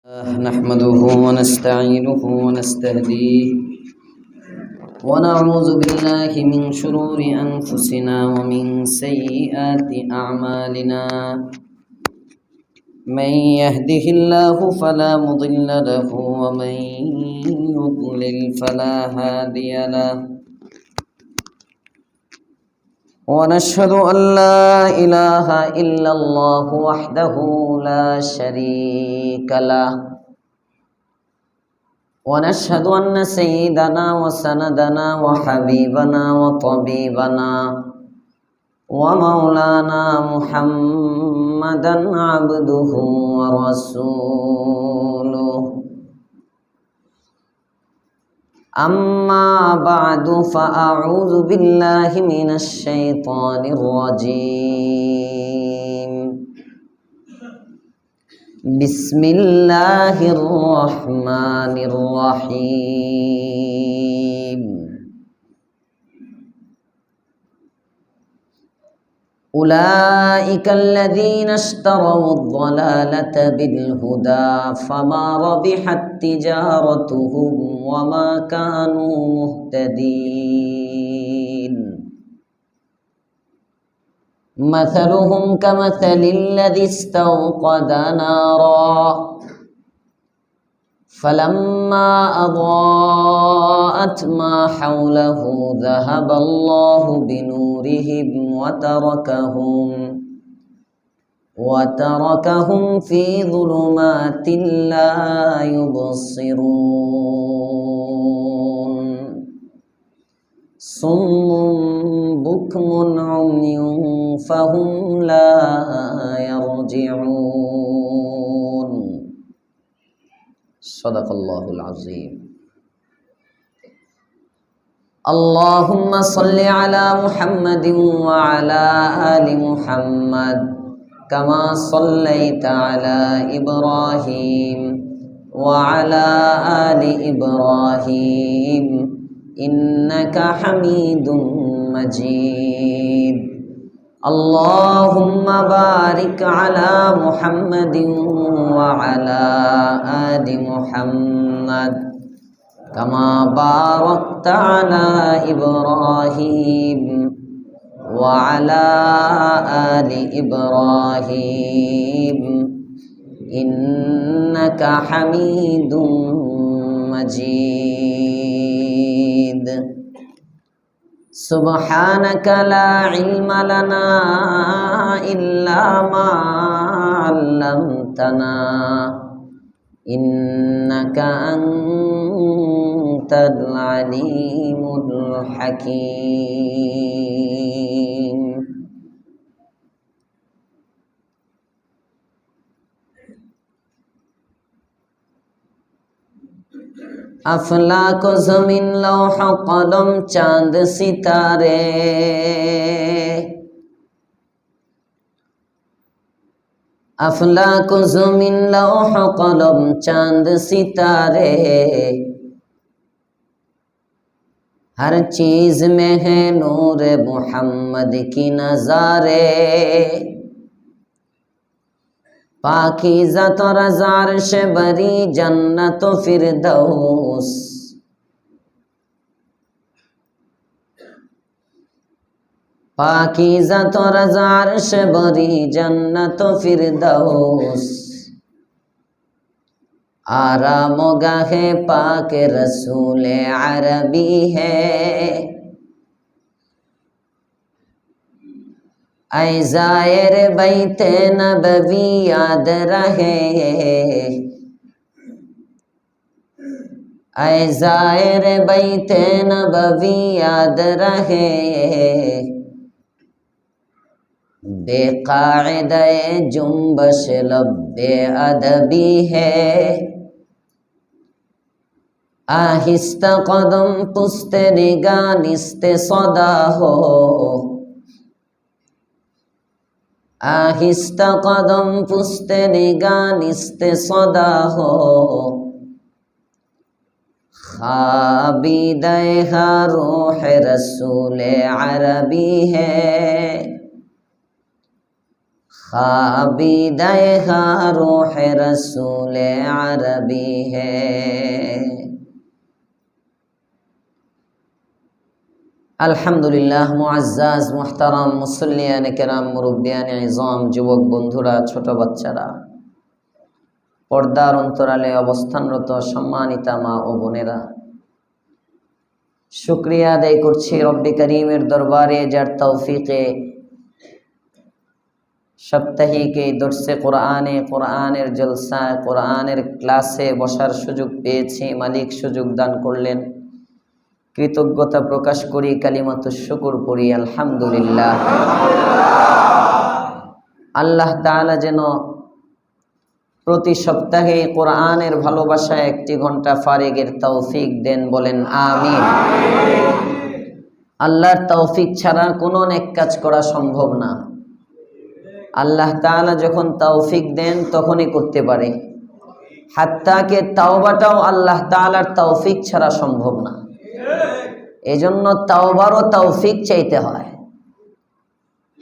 نحمده ونستعينه ونستهديه ونعوذ بالله من شرور أنفسنا ومن سيئات أعمالنا من يهده الله فلا مضل له ومن يضلل فلا هادي له ونشهد أن لا إله إلا الله وحده لا شريك له ونشهد أن سيدنا وسندنا وحبيبنا وطبيبنا ومولانا محمدا عبده ورسوله أما بعد فأعوذ بالله من الشيطان الرجيم بسم الله الرحمن الرحيم أولئك الذين اشتروا الضلالة بالهدى فما ربحت تجارتهم وما كانوا مهتدين مثلهم كمثل الذي استوقد نارا فلما أضاءت ما حوله ذهب الله بنورهم وتركهم في ظلمات لا يبصرون صم بكم عمي فهم لا يرجعون صدق الله العظيم اللهم صل على محمد وعلى آل محمد كما صليت على إبراهيم وعلى آل إبراهيم إنك حميد مجيد اللهم بارك على محمد وعلى آل محمد كما باركت على إبراهيم وعلى آل إبراهيم إنك حميد مجيد سبحانك لا علم لنا إلا ما علمتنا إنك أنت العليم الحكيم अफलाक ज़मीन लौह कलम चांद सितारे अफलाक ज़मीन लौह कलम चांद सितारे हर चीज में है नूर मोहम्मद की नज़ारे पाकीज़ा तो रज़ार से बरी जन्नत फिरदौस पाकीज़ा तो रज़ार से बरी जन्नत फिरदौस आराम गाहे पाक रसूल अरबी है ऐ ज़ायर बैत नबवी याद रहे ऐ ज़ायर बैत नबवी याद रहे बेकायदे जुम्बश लब्बे अदबी है आहिस्ता कदम पुस्ते निगाह निस्ते सदा हो आहिस्ता कदम पुस्ते निगाह निस्ते सदा हो खाबीदे हा रूह रसूल अरबी है खाबीदाए हाँ रूह रसूल अरबी है। আলহামদুলিল্লাহ। মুআজ্জাজ মুহতারাম মুসল্লিয়ান কেরাম, মুরব্বিয়ান ইজাম, যুবক বন্ধুরা, ছোট বাচ্চারা, পর্দার অন্তরালে অবস্থানরত সম্মানিতা মা ও বোনেরা, শুকরিয়া আদায় করছি রব্বি করিমের দরবারে, যার তৌফিকে সাপ্তাহিক এই দর্শে কোরআনের জলসায়, কোরআনের ক্লাসে বসার সুযোগ পেয়েছি। মালিক সুযোগ দান করলেন, কৃতজ্ঞতা প্রকাশ করি, কালিমাতুশ শুকর পড়ি আলহামদুলিল্লাহ। আল্লাহ তাআলা যেন প্রতি সপ্তাহে কোরআনের ভালোবাসায় 1 ঘন্টা ফারেগের তৌফিক দেন, বলেন আমিন। আল্লাহর তৌফিক ছাড়া কোনো নেক কাজ করা সম্ভব না। আল্লাহ তাআলা যখন তৌফিক দেন তখনই করতে পারে। হাত্তাকে তাওবাটাও আল্লাহ তাআলার তৌফিক ছাড়া সম্ভব না। এজন্য তাওবারও তৌফিক চাইতে হয়।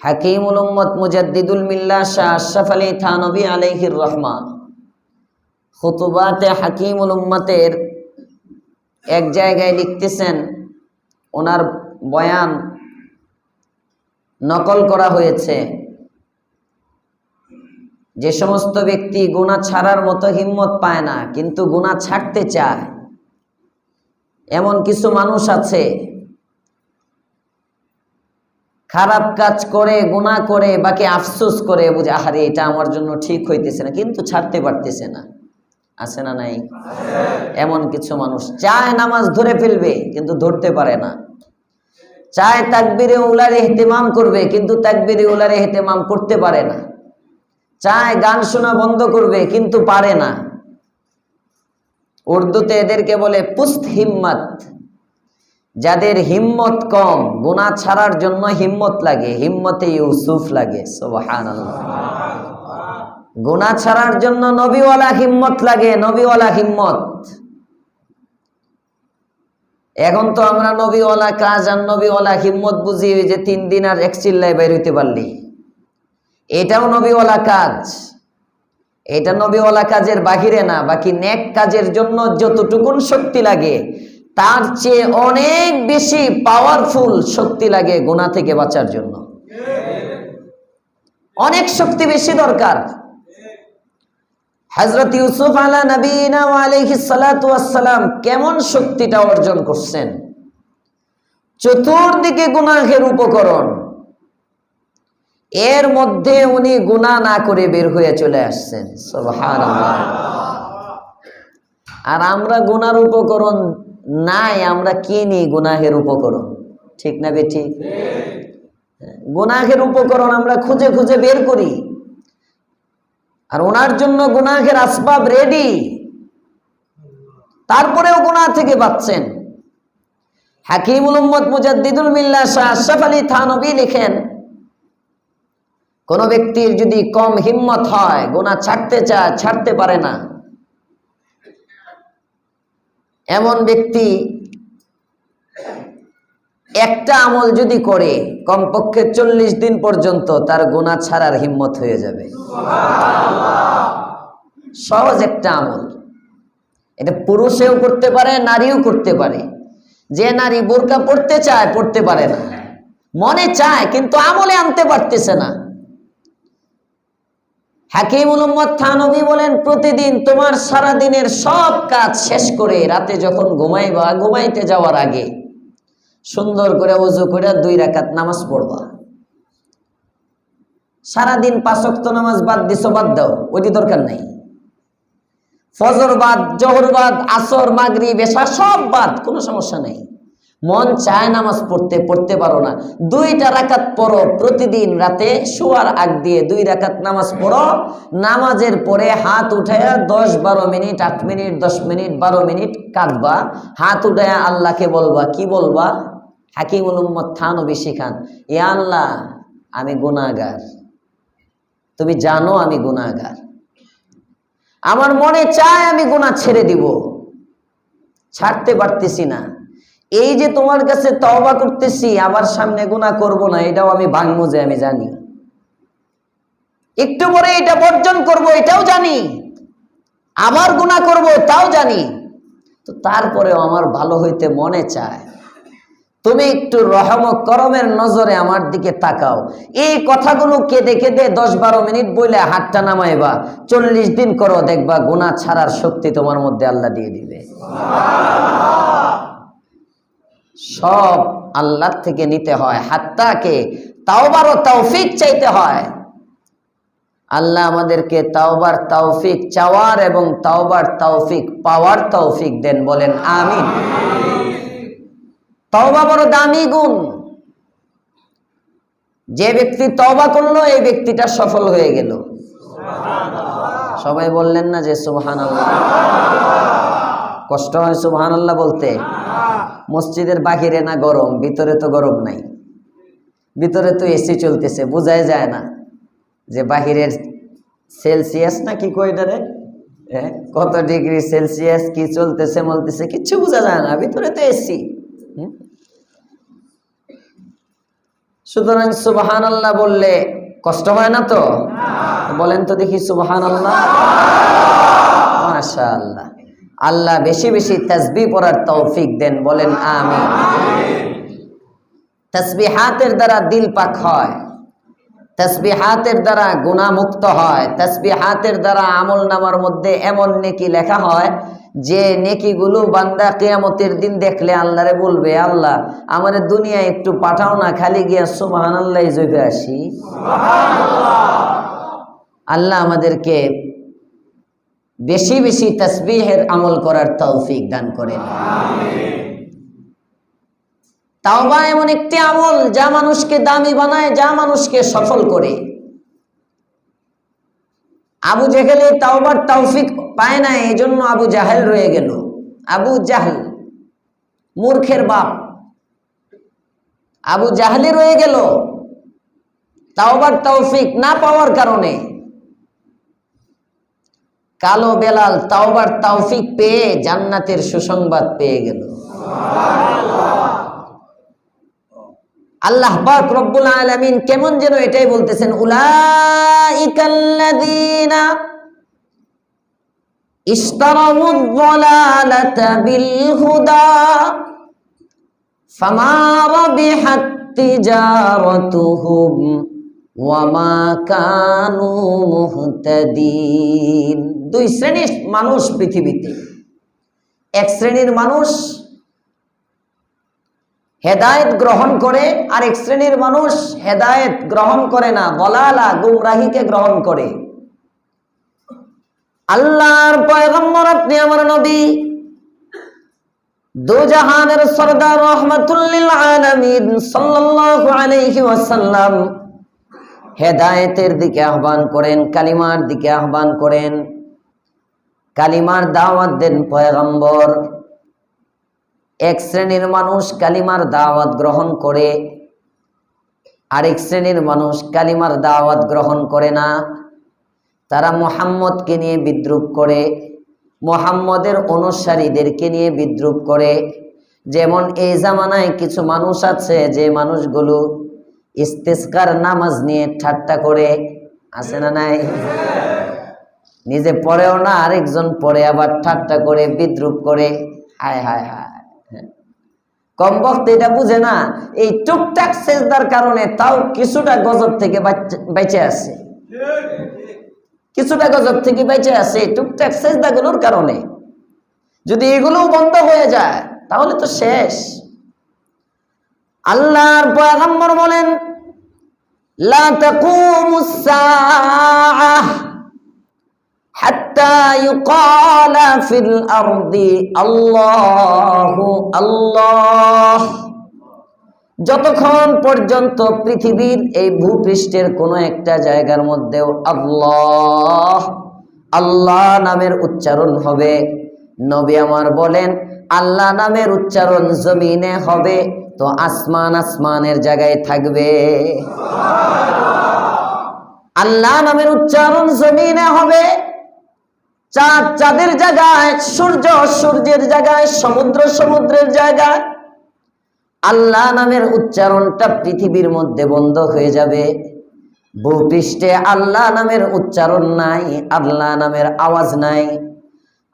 হাকিমুল উম্মত মুজাদ্দিদুল মিল্লাহ শাহ আশরাফ আলী থানভী আলাইহির রহমা খুতুবাতে হাকিমুল উম্মতের এক জায়গায় লিখতেছেন, ওনার বয়ান নকল করা হয়েছে, যে সমস্ত ব্যক্তি গুনাহ ছাড়ার মতো হিম্মত পায় না কিন্তু গুনাহ ছাড়তে চায়, এমন কিছু মানুষ আছে খারাপ কাজ করে, গুনাহ করে, বাকি আফসোস করে, বুঝে আহারে এটা আমার জন্য ঠিক হইতেছে না, কিন্তু ছাড়তে পারতেছে না। আছে না নাই? এমন কিছু মানুষ চায় নামাজ ধরে ফেলবে কিন্তু ধরতে পারে না, চায় তাকবীরে উলার ইহতিমাম করবে কিন্তু তাকবীরে উলার ইহতিমাম করতে পারে না, চায় গান শোনা বন্ধ করবে কিন্তু পারে না। উর্দুতে এদেরকে বলে পুস্ত হিম্মত। যাদের হিম্মত কম, গুনাহ ছাড়ার জন্য হিম্মত লাগে, হিম্মতে ইউসুফ লাগে। সুবহানাল্লাহ। গুনাহ ছাড়ার জন্য নবীওয়ালা হিম্মত লাগে, নবীওয়ালা হিম্মত। এখন তো আমরা নবীওয়ালা কাজ আর নবীওয়ালা হিম্মত বুঝি যে 3 দিন আর এক চিল্লায় বের হইতে পারলি, এটাও নবীওয়ালা কাজ। এটা নবীওয়ালা কাজের বাহিরে না। বাকি নেক কাজের জন্য যতটুকুন শক্তি লাগে তার চেয়ে অনেক বেশি পাওয়ারফুল শক্তি লাগে গুনাহ থেকে বাঁচার জন্য। অনেক শক্তি বেশি দরকার। হযরত ইউসুফ আলা নবীনা ওয়া আলাইহিস সালাতু ওয়াস সালাম কেমন শক্তিটা অর্জন করছেন? চতুর্দিকে গুনাহের উপকরণ, এর মধ্যে উনি গুনাহ না করে বের হয়ে চলে আসছেন। সুবহানাল্লাহ। আর আমরা গুনার উপকরণ নাই, আমরা কিনি গুনাহের উপকরণ। ঠিক না বেঠিক? গুনাহের উপকরণ আমরা খুঁজে খুঁজে বের করি, আর ওনার জন্য গুনাহের আসবাব রেডি, তারপরেও গুনাহ থেকে বাঁচছেন। হাকিমুল উম্মত মুজাদ্দিদুল মিল্লাহ শাহ আশরাফ আলী থানভী লিখেন, কোন ব্যক্তির যদি কম হিম্মত হয়, গুনাহ ছাড়তে চায়, ছাড়তে পারে না, এমন ব্যক্তি একটা আমল যদি করে কমপক্ষে 40 দিন পর্যন্ত তার গুনাহ ছাড়ার হিম্মত হয়ে যাবে। সহজ একটা আমল, এটা পুরুষেও করতে পারে, নারীও করতে পারে। যে নারী বোরকা পড়তে চায় পড়তে পারে না, মনে চায় কিন্তু আমলে আনতে পারতেছে না। হাকিমুল উম্মত থানভী বলেন, প্রতিদিন তোমার সারা দিনের সব কাজ শেষ করে রাতে যখন ঘুমাইবা, ঘুমাইতে যাওয়ার আগে সুন্দর করে ওযু করে 2 রাকাত নামাজ পড়বা। সারাদিন 5 ওয়াক্ত নামাজ বাদ দিছো, বাদ দাও, ওইটি দরকার নাই। ফজর বাদ, জোহর বাদ, আসর, মাগরিব, এশা সব বাদ, কোনো সমস্যা নেই। মন চায় নামাজ পড়তে, পড়তে পারো না, 2টা রাকাত পড়ো। প্রতিদিন রাতে শোয়ার আগ দিয়ে 2 রাকাত নামাজ পড়ো। নামাজের পরে হাত উঠায়া 10-12 মিনিট, 8 মিনিট, 10 মিনিট, 12 মিনিট কাঁদবা। হাত উঠায়া আল্লাহকে বলবা, কি বলবা? হাকিমুল উম্মত থানভী শিখান, ইয়া আল্লাহ, আমি গুনাহগার, তুমি জানো আমি গুনাহগার, আমার মনে চায় আমি গুনাহ ছেড়ে দিব, ছাড়তে পারতেছি না। এই যে তোমার কাছে তওবা করতেছি, আবার সামনে গুনাহ করব না, এটাও আমি ভাঙবো যে আমি জানি। একটু পরে এটা বর্জন করব এটাও জানি, আবার গুনাহ করব তাও জানি, তো তারপরেও আমার ভালো হইতে মনে চায়। তুমি একটু রহম করমের নজরে আমার দিকে তাকাও। এই কথাগুলো কেঁদে কেঁদে 10-12 মিনিট বইলে হাতটা নামাইবা, 40 দিন করো, দেখবা গুনাহ ছাড়ার শক্তি তোমার মধ্যে আল্লাহ দিয়ে দিবে। সব আল্লাহ থেকে নিতে হয়, হাত্তাকে তাওবার তৌফিক চাইতে হয়। আল্লাহ আমাদেরকে তাওবার তৌফিক চাওয়ার এবং তাওবার তৌফিক পাওয়ার তৌফিক দেন, বলেন আমিন। তওবা বড় দামি গুণ। যে ব্যক্তি তওবা করলো এই ব্যক্তিটা সফল হয়ে গেল। সবাই বললেন না যে সুবহানাল্লাহ? কষ্ট হয় সুবহানাল্লাহ বলতে? মসজিদের বাহিরে না গরম, ভিতরে তো গরম নাই, ভিতরে তো এসি চলতেছে, বোঝাই যায় না যে বাহিরের সেলসিয়াস না কি কয়টারে কত ডিগ্রি সেলসিয়াস কি চলতেছে মলতেছে কিচ্ছু বোঝা যায় না, ভিতরে তো এসি। সুতরাং সুবহানাল্লাহ বললে কষ্ট হয় না তো? বলেন তো দেখি সুবহানাল্লাহ। মাশাআল্লাহ। আল্লাহ বেশি বেশি তাসবিহ পড়ার তৌফিক দেন, বলেন আমিন। তাসবিহাতের দ্বারা দিল পাক হয়, তাসবিহাতের দ্বারা গুনাহ মুক্ত হয়, তাসবিহাতের দ্বারা আমলনামার মধ্যে এমন নেকি লেখা হয় যে নেকিগুলো বান্দা কিয়ামতের দিন দেখলে আল্লাহরে বলবে, আল্লাহ আমারে দুনিয়ায় একটু পাঠাও না, খালি গিয়া সুবহানাল্লাহ জপে আসি। আল্লাহ আমাদেরকে বেশি বেশি তাসবিহের আমল করার তৌফিক দান করেন। তাওবা এমন একটি আমল যা মানুষকে দামি বানায়, যা মানুষকে সফল করে। আবু জেহেল তাওবার তৌফিক পায় না, এই জন্য আবু জাহেল রয়ে গেল। আবু জাহেল মূর্খের বাপ, আবু জাহেলই রয়ে গেল তাওবার তৌফিক না পাওয়ার কারণে। কালো বেলাল তাওবার তৌফিক পেয়ে জান্নাতের সুসংবাদ পেয়ে গেল। আল্লাহ পাক রব্বুল আলামিন কেমন যেন এটাই বলতেছেন, উলাইকাল্লাযীনা ইশতারাউদ যালালাতা বিল হুদা ফামা রাবিহাত তিজারাতুহুম ওয়া মা কানু মুহতাদিন। দুই শ্রেণীর মানুষ পৃথিবীতে। এক শ্রেণীর মানুষ হেদায়েত গ্রহণ করে, আর এক শ্রেণীর মানুষ হেদায়েত গ্রহণ করে না, দলালা গুমরাহিকে গ্রহণ করে। আল্লাহর পয়গম্বর আপনি আমার নবী, দু জাহানের সরদার রাহমাতুল লিল আলামিন সাল্লাল্লাহু আলাইহি ওয়াসাল্লাম হেদায়েতের দিকে আহ্বান করেন, কালিমার দিকে আহ্বান করেন, কালিমার দাওয়াত দেন পয়গম্বর। এক শ্রেণীর মানুষ কালিমার দাওয়াত গ্রহণ করে, আরেক শ্রেণীর মানুষ কালিমার দাওয়াত গ্রহণ করে না। তারা মুহাম্মদকে নিয়ে বিদ্রূপ করে, মুহাম্মদের অনুসারীদেরকে নিয়ে বিদ্রূপ করে। যেমন এই জামানায় কিছু মানুষ আছে যে মানুষগুলো ইস্তেসকার নামাজ নিয়ে ঠাট্টা করে, আছে না নাই? নিজে পড়েও না, আরেকজন পড়ে আবার ঠাট্টা করে বিদ্রূপ করে। হায় হায় হায়, কম বক্ত এটা বুঝে না, এই টুকটাক সেজদার কারণে তাও কিছুটা গজব থেকে বেঁচে আছে, কিছুটা গজব থেকে বেঁচে আছে টুকটাক সেজদাগুলোর কারণে। যদি এগুলো বন্ধ হয়ে যায় তাহলে তো শেষ। আল্লাহর পয়গম্বর বলেন, লা তাকুমুস সাআহ হাত্তা ইউকালা ফিল আরদি আল্লাহু আল্লাহ। যতক্ষণ পর্যন্ত পৃথিবীর এই ভূপৃষ্ঠের কোন একটা জায়গার মধ্যেও আল্লাহ আল্লাহ নামের উচ্চারণ হবে, নবী আমার বলেন আল্লাহ নামের উচ্চারণ জমিনে হবে তো আসমান আসমানের জায়গায় থাকবে। আল্লাহ নামের উচ্চারণ জমিনে হবে, চাঁদ চাঁদের জায়গায়, সূর্য সূর্যের জায়গায়, সমুদ্র সমুদ্রের জায়গায়। আল্লাহ নামের উচ্চারণটা পৃথিবীর মধ্যে বন্ধ হয়ে যাবে, ভূপৃষ্ঠে আল্লাহ নামের উচ্চারণ নাই, আল্লাহ নামের আওয়াজ নাই।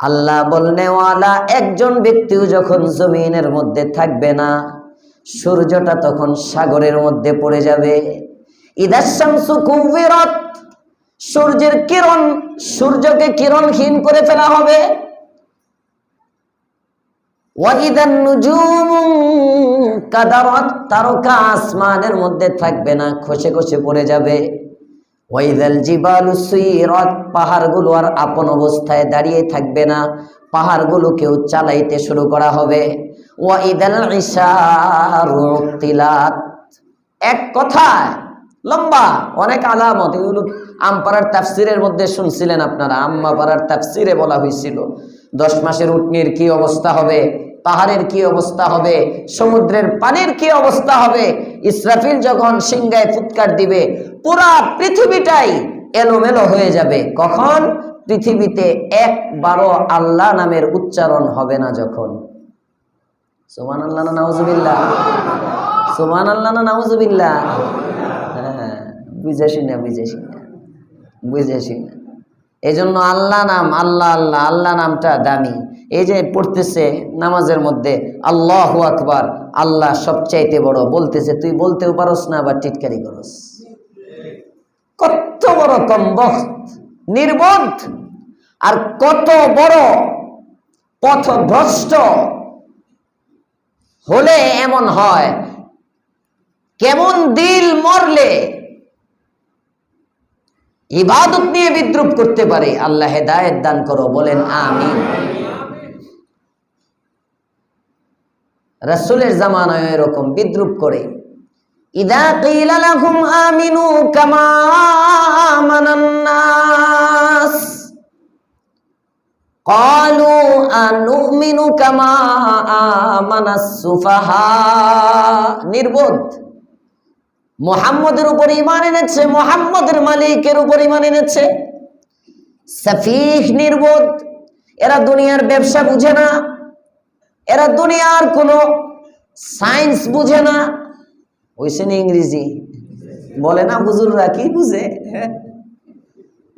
আল্লাহ বলনেওয়ালা একজন ব্যক্তিও যখন জমিনের মধ্যে থাকবে না, সূর্যটা তখন সাগরের মধ্যে পড়ে যাবে। ইদাশ শামসু কুবিরাত, সূর্যের কিরণ, সূর্যকে কিরণহীন করে ফেলা হবে। ওয়াইদান নুজুমু কাদারাত, তারকা আসমানের মধ্যে থাকবে না, খসে খসে পড়ে যাবে। ওয়াইদাল জিবালু সুইরাত, পাহাড়গুলো আর আপন অবস্থায় দাঁড়িয়ে থাকবে না, পাহাড়গুলোকেও চালাইতে শুরু করা হবে। ওয়াইদাল ইশারু উতিলাত, এক কথায় লম্বা অনেক আলামত। এগুলো আমপাড়ার তাফসিরের মধ্যে শুনছিলেন আপনারা, আম্মাপাড়ার তাফসিরে বলা হয়েছিল 10 মাসের উটনির কি অবস্থা হবে, পাহাড়ের কি অবস্থা হবে, সমুদ্রের পানির কি অবস্থা হবে। ইসরাফিল যখন সিংহায় ফুৎকার দিবে, পুরা পৃথিবীটাই এলোমেলো হয়ে যাবে। কখন? পৃথিবীতে একবারও আল্লাহ নামের উচ্চারণ হবে না যখন। সুবহানাল্লাহ না নাউজুবিল্লাহ, সুবহানাল্লাহ না নাউজুবিল্লাহ। হ্যাঁ, বুঝেছি না এই জন্য আল্লাহ নাম, আল্লাহ আল্লাহ আল্লাহ নামটা দামি। এই যে পড়তেছে নামাজের মধ্যে আল্লাহু আকবার, আল্লাহ সবচাইতে বড়, বলতেছে তুই বলতেও পারস না, আবার টিটকারি করস। কত বড় কমবখ্ত, নির্বোধ, আর কত বড় পথভ্রষ্ট হলে এমন হয়। কেমন দিল মরলে ইবাদত নিয়ে বিদ্রুপ করতে পারে। আল্লাহ হেদায়েত দান করো, বলেন আমিন। রাসূলের জামানায় এরকম বিদ্রুপ করে। ইদা কিলা লাহুম আমিনু কামা আমানান নাস ক্বালু আনুমিনু কামা আমানাস সুফাহা, নির্বোধ। মুহাম্মদের উপর ঈমান এনেছে, মুহাম্মদের মালিকের উপর ঈমান এনেছে। সাফিহ, নির্বোধ। এরা দুনিয়ার ব্যবসা বুঝে না, এরা দুনিয়ার কোনো সায়েন্স বুঝে না। ওইসেন ইংরেজি বলে না হুজুররা, কি বুঝে?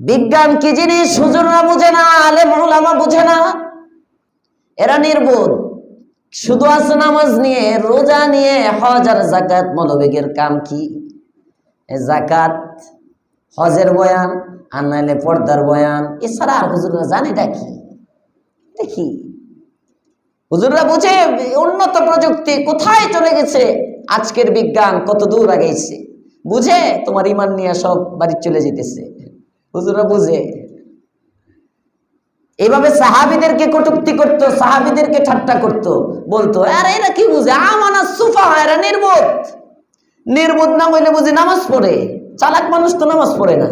বিজ্ঞান কি জিনিস হুজুররা বুঝে না, আলেম উলামা বুঝে না। এরা নির্বোধ। শুধু আছে নামাজ নিয়ে, রোজা নিয়ে, হজ আর যাকাত। মৌলবীদের কাম কি? যাকাত, হজের বয়ান, আর নাইলে পর্দার বয়ান। এছাড়া আর হুজুররা জানেটা কি? দেখি হুজুররা বুঝে উন্নত প্রযুক্তি কোথায় চলে গেছে, আজকের বিজ্ঞান কত দূর আগেছে, বুঝে তোমার ইমান নিয়ে সব বাড়ি চলে যেতেছে। হুজুররা বুঝে। এইভাবে সাহাবীদেরকে কটূক্তি করত, সাহাবীদেরকে ঠাট্টা করত, বলতো আরে এরা কি বুঝে, আমানা সুফা, এরা নির্বোধ। নির্বোধ না হইলে বুঝি নামাজ পড়ে? চালাক মানুষ তো নামাজ পড়ে না।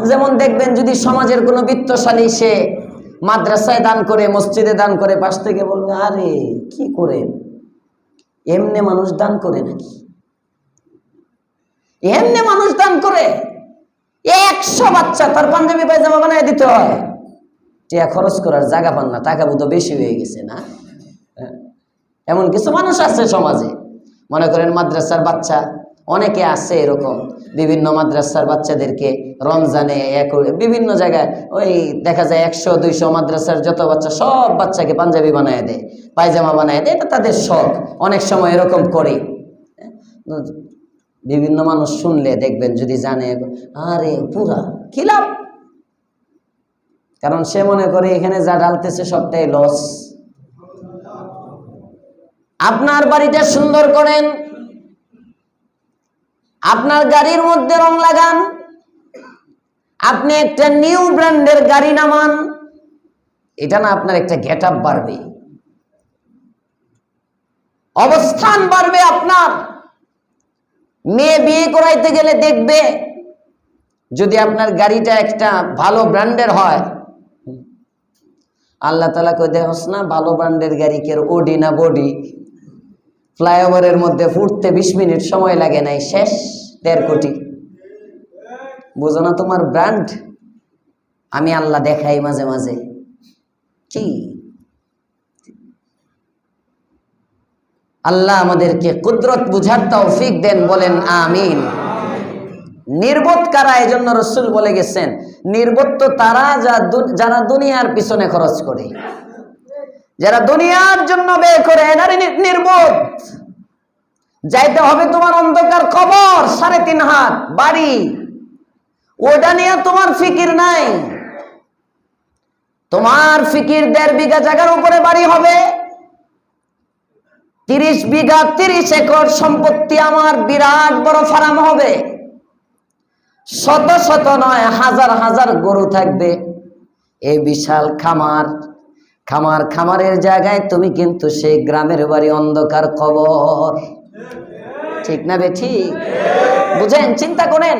যেমন দেখবেন যদি সমাজের কোনো বিত্তশালী সে মাদ্রাসায় দান করে, মসজিদে দান করে, পাশ থেকে বলবে আরে কি করে, এমনি মানুষ দান করে নাকি? এমনি মানুষ দান করে? 100 বাচ্চা তার পাঞ্জাবি পায়জামা বানায় দিতে হয়, টিয়া খরচ করার জায়গা পান না, টাকা বুঝো বেশি হয়ে গেছে না? এমন কিছু মানুষ আছে সমাজে। মনে করেন মাদ্রাসার বাচ্চা, অনেকে আছে এরকম, বিভিন্ন মাদ্রাসার বাচ্চাদেরকে রমজানে বিভিন্ন জায়গায় ওই দেখা যায় 100-200 মাদ্রাসার যত বাচ্চা, সব বাচ্চাকে পাঞ্জাবি বানায় দেয়, পায়জামা বানায় দেয়। এটা তাদের শখ, অনেক সময় এরকম করে। বিভিন্ন মানুষ শুনলে দেখবেন যদি জানে, আরে পুরা কি লাভ, কারণ সে মনে করে এখানে যা ঢালতেছে সবটাই লস। আপনার বাড়িটা সুন্দর করেন, আপনার গাড়ির মধ্যে রং লাগান, আপনি একটা নিউ ব্র্যান্ডের গাড়ি নামান, এটা না আপনার একটা গেটআপ বাড়বে, অবস্থান বাড়বে। আপনার মেয়ে বিয়ে করাইতে গেলে দেখবে যদি আপনার গাড়িটা একটা ভালো ব্র্যান্ডের হয়, আল্লাহ তাআলা কই দেখোস না ভালো ব্র্যান্ডের গাড়ি কের ওডি না বডি, ফ্লাইওভারের মধ্যে ফুটতে 20 মিনিট সময় লাগে নাই, শেষ 1.5 কোটি। বুঝো না তোমার ব্র্যান্ড? আমি আল্লাহ দেখাই মাঝে মাঝে। কি আল্লাহ আমাদেরকে কুদরত বুঝার তৌফিক দেন, বলেন আমিন। নির্বোধ কারা? এই জন্য রাসূল বলে গেছেন, নির্বোধ তো তারা যারা দুনিয়ার পিছনে খরচ করে, যারা দুনিয়ার জন্য ব্যয় করে, এনারই নির্বোধ। যাইতে হবে তোমার অন্ধকার কবর, 3.5 হাত বাড়ি, ওটা নিয়ে তোমার ফিকির নাই। তোমার ফিকির 1.5 বিঘা জায়গার উপরে বাড়ি হবে, 30 বিঘা 30 একর সম্পত্তি আমার, বিরাট বড় ফার্ম হবে, শত শত নয় হাজার হাজার গরু থাকবে, এই বিশাল খামারের জায়গায় তুমি কিন্তু সেই গ্রামের বাড়ি অন্ধকার কবর। ঠিক না বেঠিক? বুঝেন? চিন্তা করেন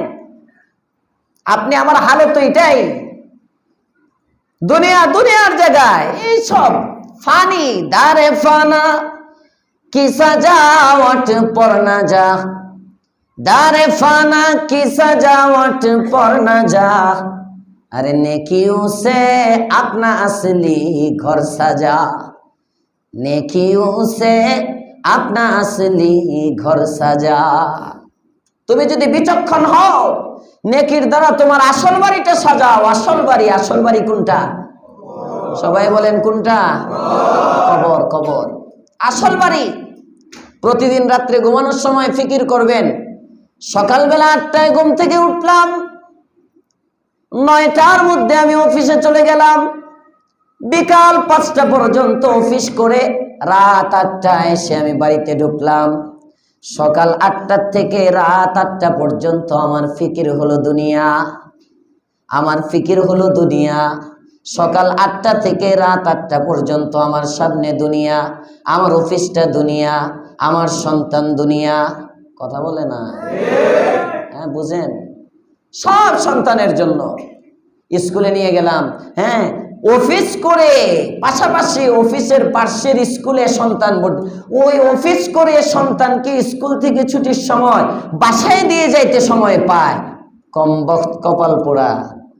আপনি, আমার হালত তো এটাই। দুনিয়ার জায়গায় এইসব ফানি, দারে ফানা কি সজাওট পর না যা, दारे फाना की सजावट पर न जा, अरे नेकियों से अपना असली घर सजा, नेकियों से अपना असली घर सजा। তুমি যদি বিচক্ষণ হও, নেকির দ্বারা তোমার আসল বাড়িটা সাজাও। আসল বাড়ি কোনটা? সবাই বলেন কোনটা? কবর। আসল বাড়ি। প্রতিদিন রাত্রে ঘুমানোর সময় ফিকির করবেন, সকালবেলা 8টায় ঘুম থেকে উঠলাম, 9টার মধ্যে আমি অফিসে চলে গেলাম, বিকাল 5টা পর্যন্ত অফিস করে রাত 8টায় এসে আমি বাড়িতে ঢুকলাম। সকাল 8টা থেকে রাত 8টা পর্যন্ত আমার ফিকির হলো দুনিয়া। সকাল 8টা থেকে রাত 8টা পর্যন্ত আমার সামনে দুনিয়া, আমার অফিসটা দুনিয়া, আমার সন্তান দুনিয়া। কথা বলে না? হ্যাঁ, বুঝেন? সব সন্তানের জন্য স্কুলে নিয়ে গেলাম, হ্যাঁ, অফিস করে পাশাপাশি অফিসের পাশের স্কুলে সন্তান ভর্তি, ওই অফিস করে সন্তানকে স্কুল থেকে ছুটির সময় বাসায় দিয়ে যাইতে সময় পায়, কপাল পোড়া,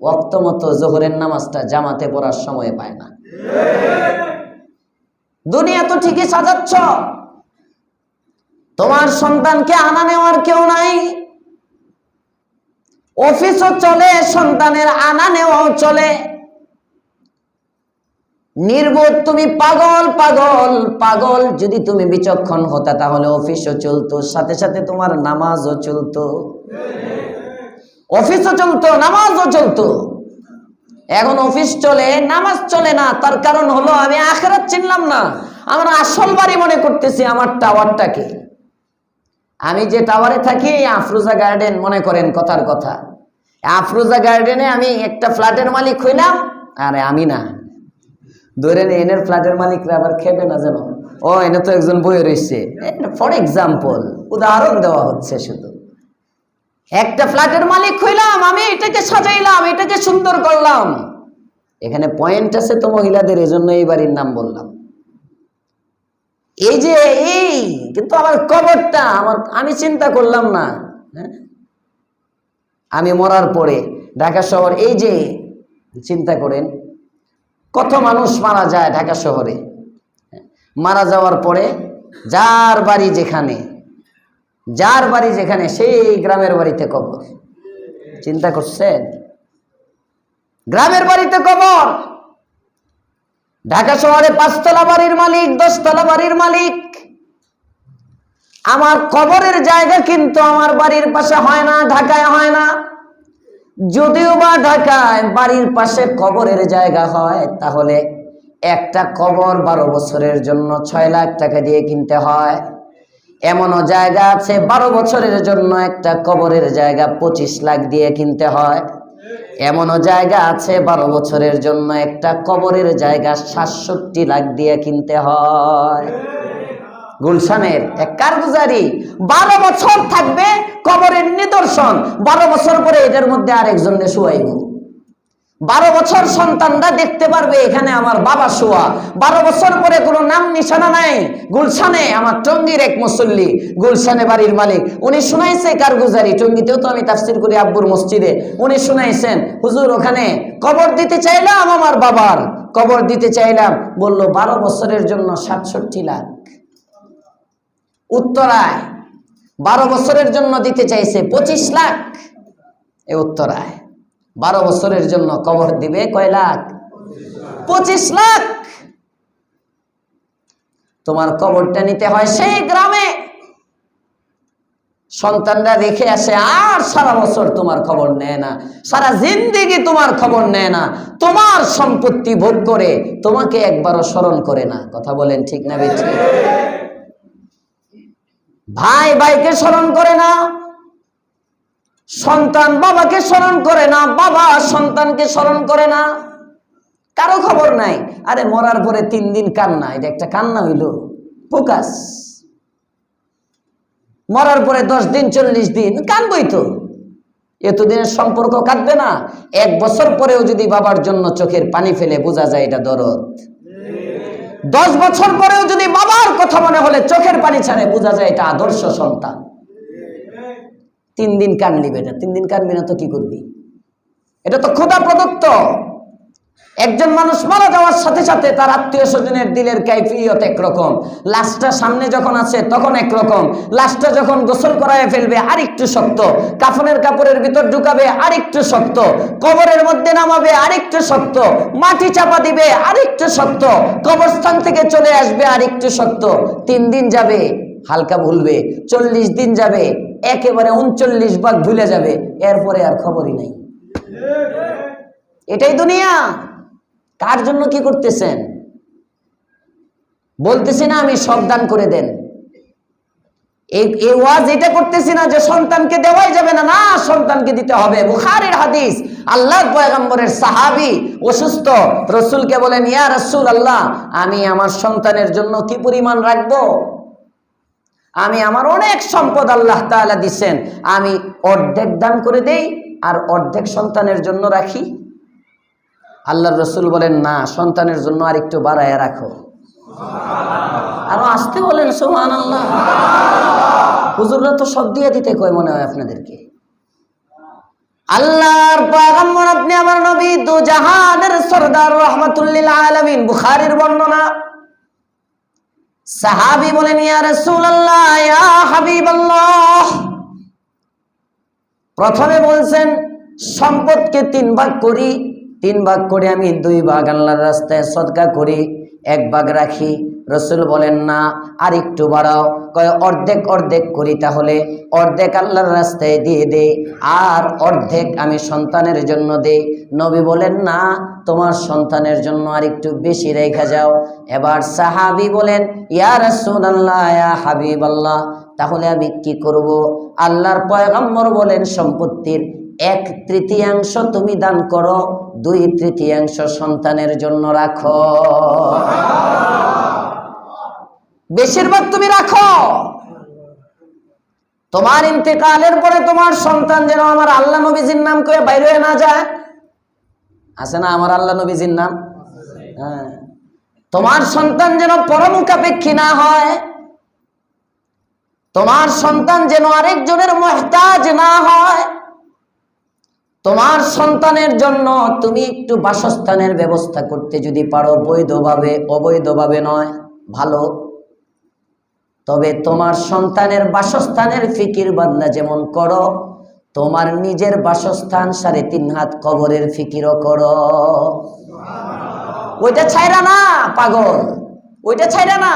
ওয়াক্ত মতো জোহরের নামাজটা জামাতে পড়ার সময় পায় না। দুনিয়া তো ঠিকই সাজাচ্ছ, তোমার সন্তানকে আনা নেওয়ার কেউ নাই, অফিসও চলে, সন্তানের আনা নেওয়াও চলে। নির্বোধ তুমি, পাগল। যদি তুমি বিচক্ষণ হতা তাহলে অফিসও চলতো, সাথে সাথে তোমার নামাজও চলতো, অফিসও চলতো, নামাজও চলতো। এখন অফিস চলে, নামাজ চলে না। তার কারণ হলো আমি আখিরাত চিনলাম না, আমার আসল বাড়ি মনে করতেছি আমার টাওয়ারটাকে। আমি যে টাওয়ারে থাকি, আফরোজা গার্ডেন মনে করেন, কথার কথা, আফরোজা গার্ডেনে আমি একটা ফ্ল্যাটের মালিক হইলাম। আরে আমি না, ধরেন এনের ফ্ল্যাটের মালিকরা আবার খেবে না যেন, ও এনে তো একজন বই রয়েছে, ফর এক্সাম্পল, উদাহরণ দেওয়া হচ্ছে শুধু। একটা ফ্ল্যাটের মালিক হইলাম আমি, এটাকে সাজাইলাম, এটাকে সুন্দর করলাম। এখানে পয়েন্ট আছে তো মহিলাদের, এজন্য এই বাড়ির নাম বললাম। এই কিন্তু আমার কবরটা আমি চিন্তা করলাম না। আমি মরার পরে ঢাকা শহর, এই যে চিন্তা করেন কত মানুষ মারা যায় ঢাকা শহরে, মারা যাওয়ার পরে যার বাড়ি যেখানে সেই গ্রামের বাড়িতে কবর। চিন্তা করছেন? গ্রামের বাড়িতে কবর। ঢাকা শহরে 5তলা বাড়ির মালিক, 10তলা বাড়ির মালিক। আমার কবরের জায়গা কিন্তু আমার বাড়ির পাশে হয় না, ঢাকায় হয় না। যদিও বা ঢাকায় বাড়ির পাশে কবরের জায়গা হয়, তাহলে একটা কবর 12 বছরের জন্য 6 লাখ টাকা দিয়ে কিনতে হয়। এমনও জায়গা আছে 12 বছরের জন্য একটা কবরের জায়গা 25 লাখ দিয়ে কিনতে হয়। এমনও জায়গা আছে 12 বছরের জন্য একটা কবরের জায়গা 67 লাখ দিয়ে কিনতে হয়। গুলশানের এক কারগুজারি 12 বছর থাকবে, কবরের নিদর্শন। 12 বছর পরে এটার মধ্যে আরেকজনকে শুয়াইব। 12 বছর সন্তানরা দেখতে পারবে এখানে আমার বাবা শোয়া। 12 বছর পরে কোনো নাম নিশানা নাই। গুলশানে আমার টঙ্গীর এক মুসল্লি, গুলশানে বাড়ির মালিক, উনি শুনাইছে কারগুজারি, টঙ্গীতেও তো আমি তাফসীর করি আব্বুর মসজিদে। উনি শুনাইছেন, হুজুর ওখানে কবর দিতে চাইলাম, আমার বাবার কবর দিতে চাইলাম, বলল 12 বছরের জন্য 67 লাখ। উত্তরায় 12 বছরের জন্য দিতে চাইছে 25 লাখ। এ উত্তরায় 12 বছরের জন্য কবর দিবে কয় লাখ? 25 লাখ। তোমার কবরটা নিতে হয় সেই গ্রামে, সন্তানরা রেখে আসে, আর সারা বছর তোমার খবর নেয় না, সারা জিন্দেগি তোমার খবর নেয় না, তোমার সম্পত্তি ভোগ করে তোমাকে একবারও স্মরণ করে না। কথা বলেন ঠিক না বেঠিক? ভাই ভাইকে স্মরণ করে না, সন্তান বাবাকে স্মরণ করে না, বাবা সন্তানকে স্মরণ করে না, কারো খবর নাই। আরে মরার পরে 3 দিন কান্না, এটা একটা কান্না হইল? ফোকাস। মরার পরে 10 দিন 40 দিন কাঁদবই তো, এতদিনের সম্পর্ক কাঁদবে না? 1 বছর পরেও যদি বাবার জন্য চোখের পানি ফেলে বোঝা যায় এটা দরদ। 10 বছর পরেও যদি বাবার কথা মনে হলে চোখের পানি ছাড়ে বোঝা যায় এটা আদর্শ সন্তান। 3 দিন কাঁদলি বেটা, 3 দিন কাঁদবি না তো কি করবি? এটা তো খোদা প্রদত্ত। একজন মানুষ মারা যাওয়ার সাথে সাথে তার আত্মীয় স্বজনের দিলের কাইফিয়ত একরকম, লাশটা সামনে যখন আছে তখন একরকম, লাশটা যখন গোসল করায় ফেলবে আরেকটু শক্ত, কাফনের কাপড়ের ভিতর ঢুকাবে আরেকটু শক্ত, কবরের মধ্যে নামাবে আরেকটু শক্ত, মাটি চাপা দিবে আরেকটু শক্ত, কবরস্থান থেকে চলে আসবে আরেকটু শক্ত। 3 দিন যাবে হালকা ভুলবে, 40 দিন যাবে একেবারে 39 ভাগ ভুলে যাবে, এরপরে আর খবরই নাই। এটাই দুনিয়া। কার জন্য কি করতেছেন? বলতেছি না আমি সব দান করে দেন, এই ওয়াজ এটা করতেছি না যে সন্তানকে দেওয়াই যাবে না, না, সন্তানকে দিতে হবে। বুখারীর হাদিস, আল্লাহর পয়গম্বরের সাহাবী অসুস্থ, রাসূলকে বলেন, ইয়া রাসূলুল্লাহ, আমি আমার সন্তানের জন্য কি পরিমাণ রাখবো? আমি আমার অনেক সম্পদ আল্লাহ তাআলা দিচ্ছেন, আমি অর্ধেক দান করে দেই আর অর্ধেক সন্তানের জন্য রাখি। আল্লাহর রাসূল বলেন, না, সন্তানের জন্য আর একটু বাড়ায় রাখো। আরো আসতে বলেন সুবহানাল্লাহ। হুজুররা তো সব দিয়ে দিতে কয় মনে হয় আপনাদেরকে। আল্লাহর পয়গম্বর আপনি আমার নবী, দু জাহানের সরদার, রাহমাতুল লিল আলামিন। বুখারীর বর্ণনা, সাহাবী বলেন, ইয়া রাসূলুল্লাহ, ইয়া হাবিবাল্লাহ, প্রথমে বলছেন সম্পদকে 3 ভাগ করি, 3 ভাগ করে আমি 2 ভাগ আল্লাহর রাস্তায় সদকা করি, 1 ভাগ রাখি। রাসূল বলেন, না, আর একটু বাড়াও। কয় অর্ধেক অর্ধেক করি, তাহলে অর্ধেক আল্লাহর রাস্তায় দিয়ে দে আর অর্ধেক আমি সন্তানের জন্য দে। নবী বলেন, না, তোমার সন্তানের জন্য আর একটু বেশি রেখে যাও। এবার সাহাবী বলেন, ইয়া রাসূলুল্লাহ, ইয়া হাবিবাল্লাহ, তাহলে আমি কি করব? আল্লাহর পয়গম্বর বলেন, সম্পত্তির 1/3 তুমি দান করো, 2/3 সন্তানের জন্য রাখো। বেশিরভাগ তুমি রাখো। তোমার ইন্তেকালের পরে তোমার সন্তান যেন আমার আল্লাহ নবীজির নাম করে বাইরে হয়ে না যায়। আছে না আমার আল্লাহ নবীজির নাম? হ্যাঁ। তোমার সন্তান যেন পরমুখাপেক্ষী না হয়, তোমার সন্তান যেন আরেকজনের মুহতাজ না হয়। তোমার সন্তানের জন্য তুমি একটু বাসস্থানের ব্যবস্থা করতে যদি পারো, বৈধভাবে, অবৈধভাবে নয়, ভালো। তবে তোমার সন্তানের বাসস্থানের ফিকির বান্দা যেমন করো, তোমার নিজের বাসস্থান 3.5 হাত কবরের ফিকিরও করো। ওইটা ছাইরা না পাগল, ওইটা ছাইরা না।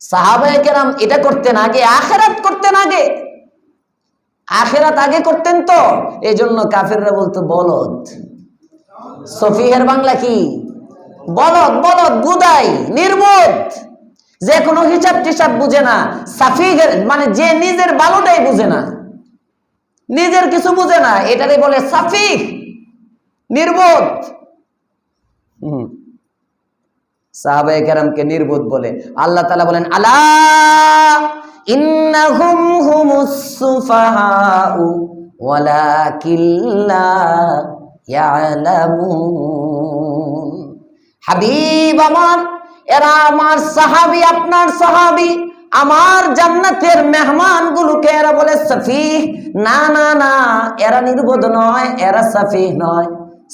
সাহাবায়ে কেরাম এটা করতেন আগে, আখিরাত করতেন আগে, আখিরাত আগে করতেন তো। এই জন্য কাফেররা বলতো বলদ। সফিহের বাংলা কি? বলদ, বলদ, বুদাই, নির্বোধ, যে কোনো হিসাব টিসাব বুঝে না। সাফিহের মানে যে নিজের বালুটাই বুঝে না, নিজের কিছু বুঝে না, এটারই বলে সাফিহ, নির্বোধ। সাহাবায়ে কেরামকে নির্বোধ বলে। আল্লাহ তাআলা বলেন, আলা ইন্নাহুম হুমুস সুফাহাউ ওয়ালাকিল্লা ইয়ালামুন। হাবিব আমার, এরা আমার সাহাবী, আপনার সাহাবী, আমার জান্নাতের মেহমান গুলোকে এরা বলে সাফিহ। না না না, এরা নির্বোধ নয়, এরা সাফিহ নয়।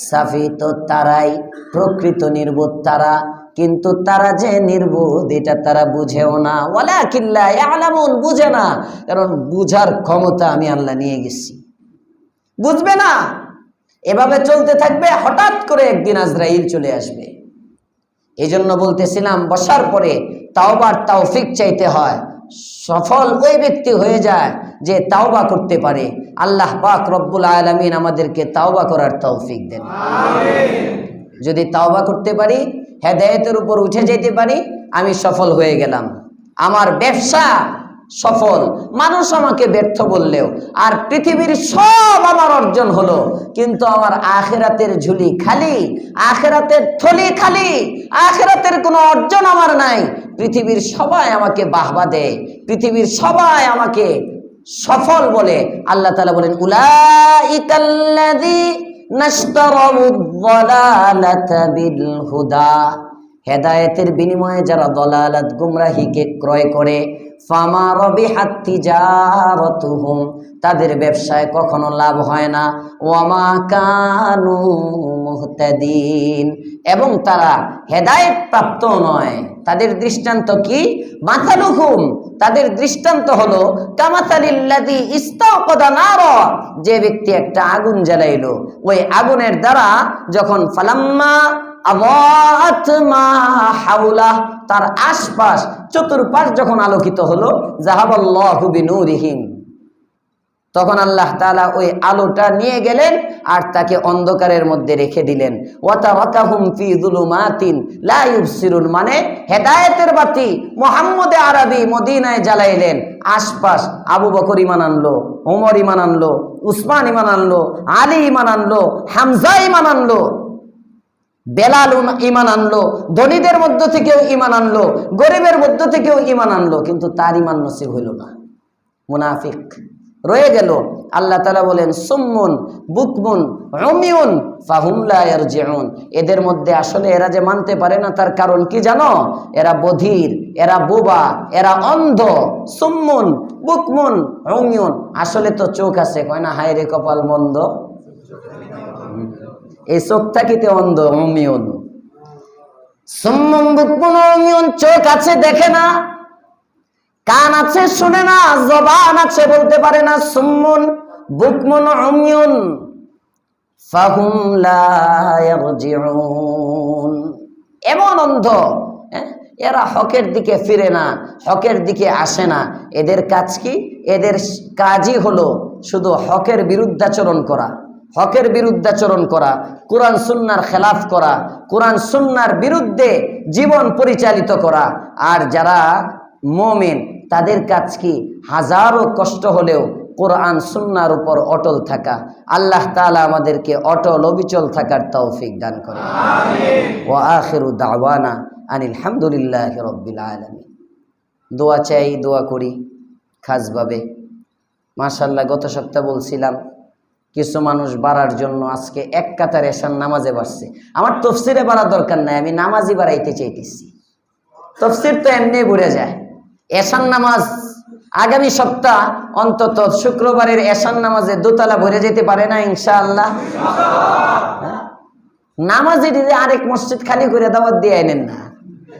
সাফি তো তারাই, প্রকৃত নির্বোধ তারা, কিন্তু তারা যে নির্বোধ এটা তারা বুঝেও না। ওয়ালাকিল্লা ইয়ালামুন, বুঝে না, কারণ বুঝার ক্ষমতা আমি আল্লাহ নিয়ে গেছি। বুঝবে না। এভাবে চলতে থাকবে, হঠাৎ করে একদিন আজরাইল চলে আসবে। এই জন্য বলতেছিলাম, বসার পরে তাওবার তৌফিক চাইতে হয়। সফল ওই ব্যক্তি হয়ে যায় যে তাওবা করতে পারে। আল্লাহ পাক রব্বুল আলামিন আমাদেরকে তাওবা করার তৌফিক দেন। যদি তাওবা করতে পারি, হেদায়েতের উপর উঠে যেতে পারি, আমি সফল হয়ে গেলাম। আমার ব্যবসা সফল, মানুষ আমাকে ব্যর্থ বললেও, আর পৃথিবীর সব আমার অর্জন হলো, কিন্তু আমার আখিরাতের ঝুলি খালি, আখিরাতের থলি খালি, আখিরাতের কোনো অর্জন আমার নাই। পৃথিবীর সবাই আমাকে বাহবা দেয়, পৃথিবীর সবাই আমাকে সফল বলে। আল্লাহ তাআলা বলেন, উলাইকাল্লাযী নাশতারাউদ-দালালাতা বিল হুদা, হেদায়েতের বিনিময়ে যারা দলালাত গুমরাহিকে ক্রয় করে, ফামা রাবিহাত তিজারাতুহুম, তাদের ব্যবসায় কখনো লাভ হয় না, ওয়ামা কানু মুহতাদিন, এবং তারা হেদায়েত প্রাপ্ত নয়। তাদের দৃষ্টান্ত কি? মাথালুহুম, তাদের দৃষ্টান্ত হলো কামাতালিল্লাযী ইস্তাওকাদা নারা, যে ব্যক্তি একটা আগুন জ্বালাইলো, ওই আগুনের দ্বারা যখন ফালাম্মা আযাআত মা হাওলা, তার আশপাশ চতুর্পাশ যখন আলোকিত হলো, যাহাবাল্লাহু বিনূরিহিম, তখন আল্লাহ তাআলা ওই আলোটা নিয়ে গেলেন আর তাকে অন্ধকারের মধ্যে রেখে দিলেন। ওয়া তারাকাহুম ফি যুলুমাতিন লা ইউবসিরুন, মানে হেদায়েতের বাতি মুহাম্মদে আরবি মদিনায় জ্বালাইলেন। আশপাশ আবু বকর ঈমান আনলো, ওমর ঈমান আনলো, উসমান ঈমান আনলো, আলী ঈমান আনলো, হামজা ঈমান আনলো, বেলাল ঈমান আনলো, ধনীদের মধ্য থেকেও ঈমান আনলো, গরিবের মধ্য থেকেও ঈমান আনলো, কিন্তু তার ঈমান নসিব হইল না, মুনাফিক রয়ে গেল। আল্লাহ তাআলা বলেন, সুম্মুন বুকমুন উমিয়ুন ফাহুম লা ইয়ারজিউন, এদের মধ্যে আসলে এরা যে মানতে পারে না, তার কারণ কি জানো? এরা বধির, এরা বোবা, এরা অন্ধ। সুম্মুন বুকমুন উমিয়ুন, আসলে তো চোখ আছে, কয় না হায় রে কপাল মন্দ, এই চোখ থাকিতে অন্ধ, উমিয়ুন। সুম্মুন বুকমুন উমিয়ুন, চোখ আছে দেখে না, কান আছে শুনে না, জবান আছে বলতে পারে না। সুম্মুন বুকমুন উমিয়ুন ফাহুম লা ইয়ারজিউন, এমন অন্ধ, এরা হকের দিকে ফিরে না, হকের দিকে আসে না। এদের কাজ কি? এদের কাজই হলো শুধু হকের বিরুদ্ধাচরণ করা, হকের বিরুদ্ধাচরণ করা, কোরআন সুন্নাহর খেলাফ করা, কোরআন সুন্নাহর বিরুদ্ধে জীবন পরিচালিত করা। আর যারা মুমিন, তাদের কাজ কি? হাজারো কষ্ট হলেও কোরআন সুন্নাহর উপর অটল থাকা। আল্লাহ তাআলা আমাদেরকে অটল অবিচল থাকার তৌফিক দান করেন। আমিন। ওয়া আখিরু দাওয়ানা আনিল হামদুলিল্লাহি রাব্বিল আলামিন। দোয়া চাই, দোয়া করি খাসভাবে। মাশাআল্লাহ, গত সপ্তাহে বলছিলাম কিছু মানুষ বাড়ার জন্য আজকে এক কাতার এশার নামাজে বাড়ছে। আমার তাফসীরে বাড়ার দরকার নাই, আমি নামাজই বাড়াইতে চাইতেছি। তাফসীর তো এমনি ঘুরে যায়। এশার নামাজ আগামী সপ্তাহ অন্তত শুক্রবারের এশার নামাজে দোতলা ভরে যেতে পারে না ইনশাআল্লাহ? নামাজি আরেক মসজিদ খালি করে দাওয়াত দিয়ে আনেন না,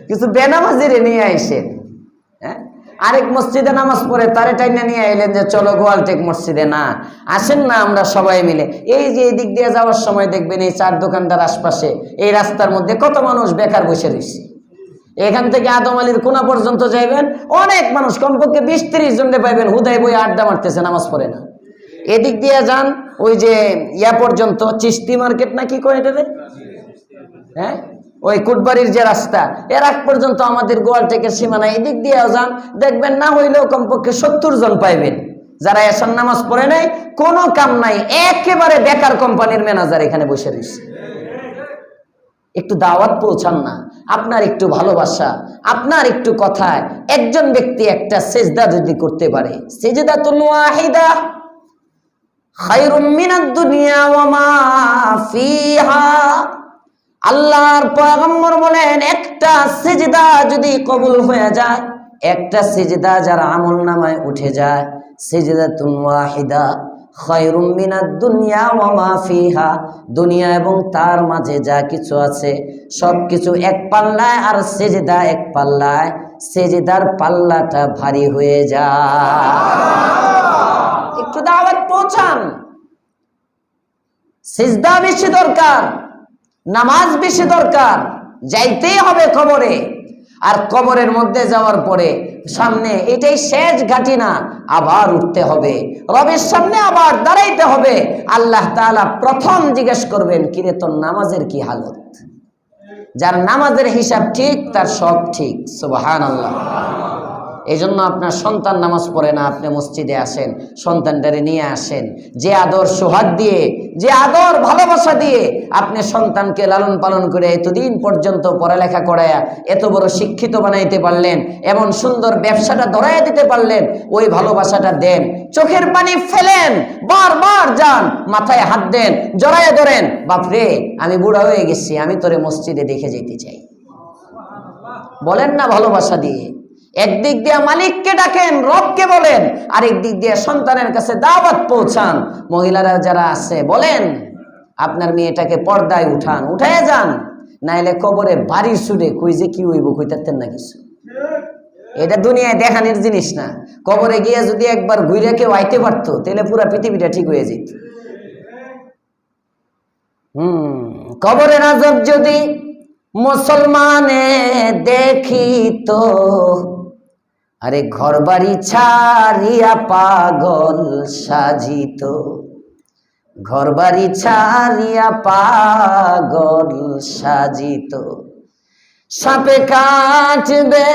কিছু বেনামাজিরে নিয়ে আইসেন। আরেক মসজিদে নামাজ পড়ে তারে টাইনা নিয়ে আইলেন যে চলো গোয়ালটেক মসজিদে, না আসেন না, আমরা সবাই মিলে এই যে এই দিক দিয়ে যাওয়ার সময় দেখবেন এই চার দোকানদার আশপাশে এই রাস্তার মধ্যে কত মানুষ বেকার বসে রয়েছে। এখান থেকে আদম আলীর কোনা পর্যন্ত যাইবেন, অনেক মানুষ, কমপক্ষে 20-30 জন পাইবেন হুদাই বই আড্ডা মারতেছে, নামাজ পড়ে না। এদিক দিয়ে যান ওই যে ইয়া পর্যন্ত, চিস্তি মার্কেট না কি কয় এটাতে, হ্যাঁ, ওই কুটবাড়ির যে রাস্তা, এর আগ পর্যন্ত আমাদের গোয়ালটেকের সীমানা, এদিক দিয়েও যান, দেখবেন না হইলেও কমপক্ষে 70 জন পাইবেন যারা এশার নামাজ পড়ে নাই, কোনো কাম নাই, একেবারে বেকার কোম্পানির ম্যানেজার এখানে বসে রয়েছে। একটু দাওয়াত পৌঁছান না, আপনার একটু ভালোবাসা, আপনার একটু কথায় একজন ব্যক্তি একটা সেজদা যদি করতে পারে, সেজদাতুন ওয়াহিদা খায়রুম মিনাদ দুনিয়া ওয়া মা ফিহা, আল্লাহর পয়গম্বর বলেন একটা সিজদা যদি কবুল হয়ে যায়, একটা সিজদা যার আমলনামায় উঠে যায়, সিজদাতুন ওয়াহিদা খায়রুম মিনাদ দুনিয়া ওয়া মা ফিহা, দুনিয়া এবং তার মাঝে যা কিছু আছে সব কিছু এক পাল্লায়, আর সিজদা এক পাল্লায়, সিজদার পাল্লাটা ভারী হয়ে যায়। একটু দাওয়াত পৌঁছান। সিজদা বেশি দরকার, নামাজ বেশি দরকার। যাইতেই হবে কবরে। আর কবরের মধ্যে যাওয়ার পরে সামনে এটাই শেষ ঘাটি না, আবার উঠতে হবে, রবের সামনে আবার দাঁড়াইতে হবে। আল্লাহ তাআলা প্রথম জিজ্ঞেস করবেন, কিরে তোর নামাজের কি হালত? যার নামাজের হিসাব ঠিক তার সব ঠিক। সুবহানাল্লাহ। এই জন্য আপনার সন্তান নামাজ পড়ে না, আপনি মসজিদে আসেন, সন্তানটারে নিয়ে আসেন। যে আদর সোহাগ দিয়ে, যে আদর ভালোবাসা দিয়ে আপনি সন্তানকে লালন পালন করে এতদিন পর্যন্ত পড়ালেখা করায়া এত বড় শিক্ষিত বানাইতে পারলেন, এমন সুন্দর ব্যবসাটা ধরাইয়া দিতে পারলেন, ওই ভালোবাসাটা দেন। চোখের পানি ফেলেন, বারবার যান, মাথায় হাত দেন, জড়াইয়া ধরেন, বাপরে আমি বুড়া হয়ে গেছি, আমি তোরে মসজিদে দেখে যেতে চাই। বলেন না ভালোবাসা দিয়ে। একদিক দিয়ে মালিককে ডাকেন, রবকে বলেন, আরেক দিক দিয়ে সন্তানের কাছে দাওয়াত পৌঁছান। মহিলারা যারা আছে বলেন, আপনার মেয়েটাকে পর্দায় উঠান, উঠায় যান, নাইলে কবরে বাড়ির সুরে কই যে কি হইব কইতাতেন না কিছু। এটা দুনিয়ায় দেখানোর জিনিস না। কবরে গিয়ে যদি একবার ঘুরে কেউ আইতে পারতো, তাহলে পুরা পৃথিবীটা ঠিক হয়ে যেত। কবরের আযাব যদি মুসলমানে দেখিত, আরে ঘর বাড়ি ছাড়িয়া পাগল সাজিত, ঘর বাড়ি ছাড়িয়া পাগল সাজিত। সাপে কাটবে,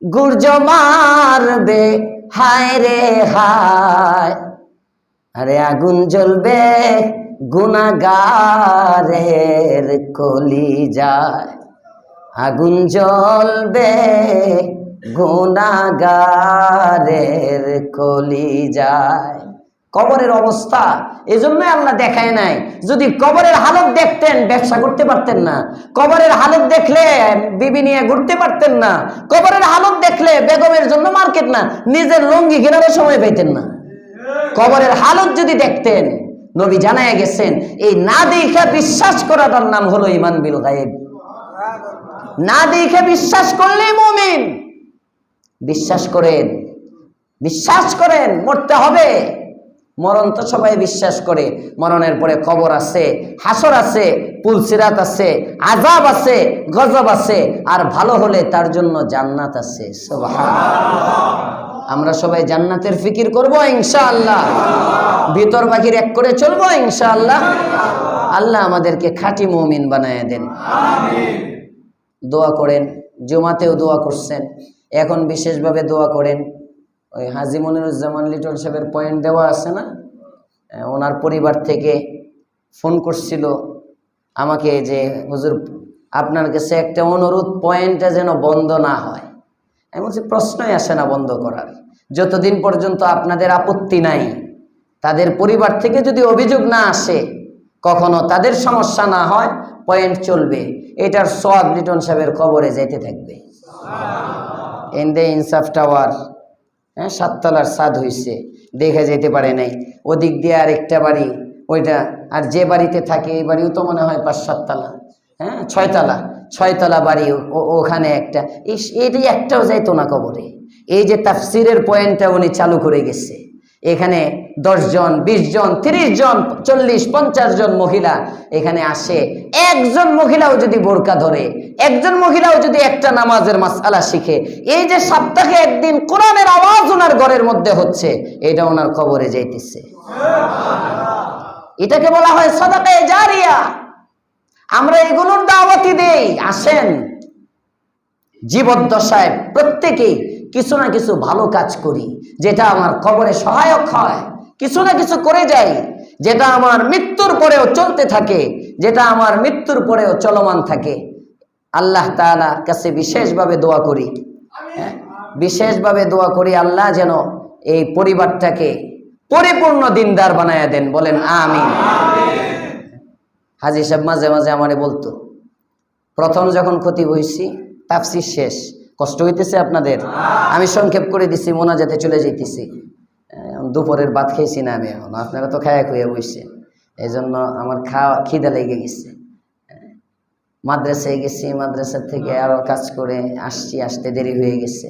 গুর্জ মারবে, হায় রে হায়, আরে আগুন জ্বলবে গুনাহগারের কলিজায়, আগুন জ্বলবে গুনাহগারের কলিজায়। কবরের অবস্থা এজন্য আল্লাহ দেখায় নাই। যদি কবরের হালত দেখতেন ব্যবসা করতে পারতেন না, কবরের হালত দেখলে বিবি নিয়ে ঘুরতে পারতেন না, কবরের হালত দেখলে বেগমের জন্য মার্কেট না, নিজের লুঙ্গি কেনারও সময় পাইতেন না। কবরের হালত যদি দেখতেন, নবী জানায় গেছেন, এই না দেখে বিশ্বাস করাটার নাম হলো ঈমান বিল গায়েব। না দেখে বিশ্বাস করলেই মুমিন। বিশ্বাস করেন, বিশ্বাস করেন মরতে হবে। মরণ তো সবাই বিশ্বাস করে, মরণের পরে কবর আছে, হাসর আছে, পুলসিরাত আছে, আযাব আছে, গজব আছে, আর ভালো হলে তার জন্য জান্নাত আছে। সুবহানাল্লাহ। আমরা সবাই জান্নাতের ফিকির করব ইনশাআল্লাহ, ভিতর বাহির এক করে চলবো ইনশাআল্লাহ। আল্লাহ আমাদেরকে খাঁটি মুমিন বানায় দেন। আমিন। দোয়া করেন, জুমাতেও দোয়া করছেন, এখন বিশেষভাবে দোয়া করেন। ওই হাজী মনিরুজ্জামান লিটন সাহেবের পয়েন্ট দেওয়া আছে না, ওনার পরিবার থেকে ফোন করছিল আমাকে যে হুজুর আপনার কাছে একটা অনুরোধ, পয়েন্টটা যেন বন্ধ না হয়। আমি বলছি প্রশ্নই আসে না বন্ধ করার, যতদিন পর্যন্ত আপনাদের আপত্তি নাই, তাদের পরিবার থেকে যদি অভিযোগ না আসে, কখনো তাদের সমস্যা না হয়, পয়েন্ট চলবে। এটার সওয়াব লিটন সাহেবের কবরে যেতে থাকবে। এন্ডে ইনসাফ টাওয়ার, হ্যাঁ, 7 তলার ছাদ হয়েছে, দেখে যেতে পারে নাই। ওদিক দিয়ে আরেকটা বাড়ি, ওইটা, আর যে বাড়িতে থাকে এই বাড়িও তো মনে হয় 5-7 তলা, হ্যাঁ 6 তলা, 6 তলা বাড়ি, ওখানে একটা, এটি একটাও যাইতো না কবরে। এই যে তাফসিরের পয়েন্টটা উনি চালু করে গেছে, এখানে 10 জন, 20 জন, 30 জন, 40, 50 জন মহিলা এখানে আসে। একজন মহিলাও যদি বোরকা ধরে, একজন মহিলাও যদি একটা নামাজের মাসআলা শিখে, এই যে সপ্তাহে একদিন কোরআনের আওয়াজ ওনার ঘরের মধ্যে হচ্ছে, এটা ওনার কবরে যাইতেছে। এটাকে বলা হয় সাদাকায়ে জারিয়া। আমরা এগুলোর দাওয়াতি দেই, আসেন। জীবদ্দশায় প্রত্যেকেই কিছু না কিছু ভালো কাজ করি, যেটা আমার কবরে সহায়ক হয়। কিছু না কিছু করে যাই, যেটা আমার মৃত্যুর পরেও চলতে থাকে, যেটা আমার মৃত্যুর পরেও চলমান থাকে। আল্লাহ তাআলার কাছে বিশেষভাবে দোয়া করি, বিশেষভাবে দোয়া করি, আল্লাহ যেন এই পরিবারটাকে পরিপূর্ণ দিনদার বানায়া দেন। বলেন আমিন। হাজী সাহেব মাঝে মাঝে আমারে বলতো, প্রথম যখন খতিব হইছি, তাফসীর শেষ, কষ্ট হইতেছে আপনাদের, আমি সংক্ষেপ করে দিছি, মোনাজাতে চলে যাইতেছি। দুপুরের ভাত খেয়েছি না আমি এখন, আপনারা তো খায়া খুঁয়ে বসছে, এই জন্য আমার খিদা লেগে গেছে। মাদ্রাসায় গেছি, মাদ্রাসা থেকে আরো কাজ করে আসছি, আসতে দেরি হয়ে গেছে।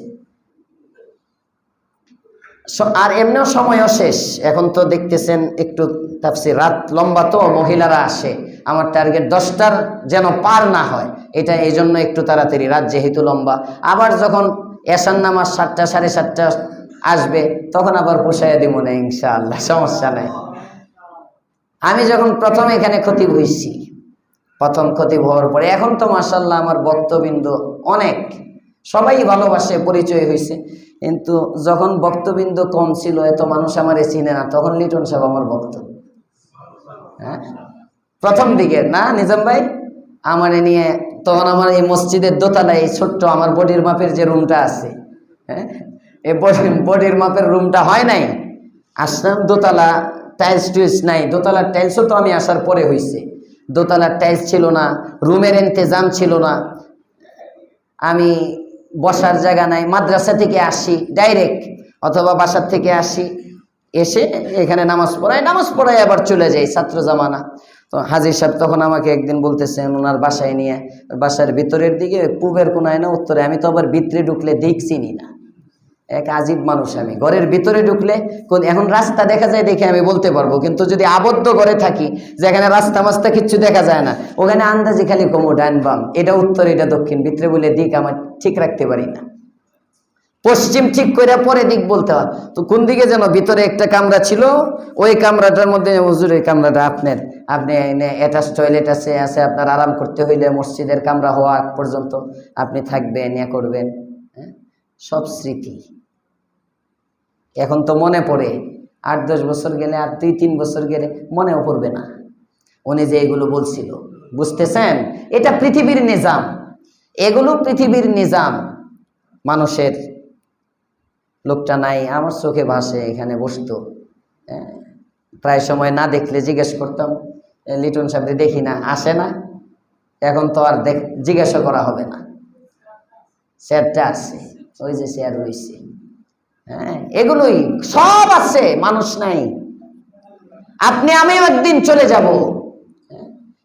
আর এমনিও সময়ও শেষ। এখন তো দেখতেছেন একটু তাফসীর রাত লম্বা, তো মহিলারা আসে, আমার টার্গেট 10টার যেন পার না হয়, এটা এই জন্য একটু তাড়াতাড়ি, রাত যেহেতু লম্বা। আবার যখন এশার নামাজ 7টা 7:30 আসবে, তখন আবার পোষাইয়া দিব না ইনশাআল্লাহ, সমস্যা নাই। আমি যখন প্রথম এখানে খতিব হইছি, প্রথম খতিব হওয়ার পরে এখন তো মাশাআল্লাহ আমার বক্তবৃন্দ অনেক, সবাই ভালোবাসে, পরিচয় হয়েছে। কিন্তু যখন বক্তবৃন্দ কম ছিল, এত মানুষ আমারে চিনে না, তখন লিটন সাহেব আমার বক্ত। হ্যাঁ, প্রথম দিকে না নিজাম ভাই আমারে নিয়ে, তখন আমার এই মসজিদের দোতলায় এই ছোট্ট আমার বডির মাপের যে রুমটা আছে, হ্যাঁ, এই বডির মাপের রুমটা হয় নাই, আসলাম দোতলা, টাইলস টুইলস নাই, দোতলার টাইলসও তো আমি আসার পরে হয়েছে, দোতলার টাইলস ছিল না, রুমের ইন্তেজাম ছিল না, আমি বসার জায়গা নাই, মাদ্রাসা থেকে আসি ডাইরেক্ট, অথবা বাসার থেকে আসি, এসে এখানে নামাজ পড়াই আবার চলে যাই, ছাত্র জামানা। তো হাজির সাহেব তখন আমাকে একদিন বলতেছেন ওনার বাসায় নিয়ে, বাসার ভিতরের দিকে পূবের কোনায় না উত্তরে, আমি তো আবার ভিতরে ঢুকলে দিক চিনি না, এক আজীব মানুষ আমি, ঘরের ভিতরে ঢুকলে এখন রাস্তা দেখা যায় দেখে আমি বলতে পারবো, কিন্তু যদি আবদ্ধ ঘরে থাকি যেখানে রাস্তা মাস্তা কিচ্ছু দেখা যায় না, ওখানে আন্দাজি খালি কমো ডান বাম, এটা উত্তর এটা দক্ষিণ, ভিতরে বলে দিক আমার ঠিক রাখতে পারি না, পশ্চিম ঠিক করে পরে দিক বলতে হয়। তো কোন দিকে যেন ভিতরে একটা কামরা ছিল, ওই কামরাটার মধ্যে হুজুর এই কামরাটা আপনার, আপনি অ্যাটাচ টয়লেট আছে, আপনার আরাম করতে হইলে মসজিদের কামরা হওয়া আগ পর্যন্ত আপনি থাকবেন, ইয়া করবেন। হ্যাঁ, সব স্মৃতি এখন তো মনে পড়ে, 8-10 বছর গেলে, আর 2-3 বছর গেলে মনেও পড়বে না উনি যে এগুলো বলছিল। বুঝতেছেন, এটা পৃথিবীর নিজাম, এগুলো পৃথিবীর নিজাম। মানুষের লোকটা নাই, আমার চোখে ভাসে, এখানে বসতো, প্রায় সময় না দেখলে জিজ্ঞেস করতাম, লিটন সাহেব দেখি না, আসে না, এখন তো আর জিজ্ঞাসা করা হবে না, চেয়ারটা আছে, ওই যে চেয়ার রয়েছে, হ্যাঁ, এগুলোই সব আছে, মানুষ নাই। আপনি আমিও একদিন চলে যাব,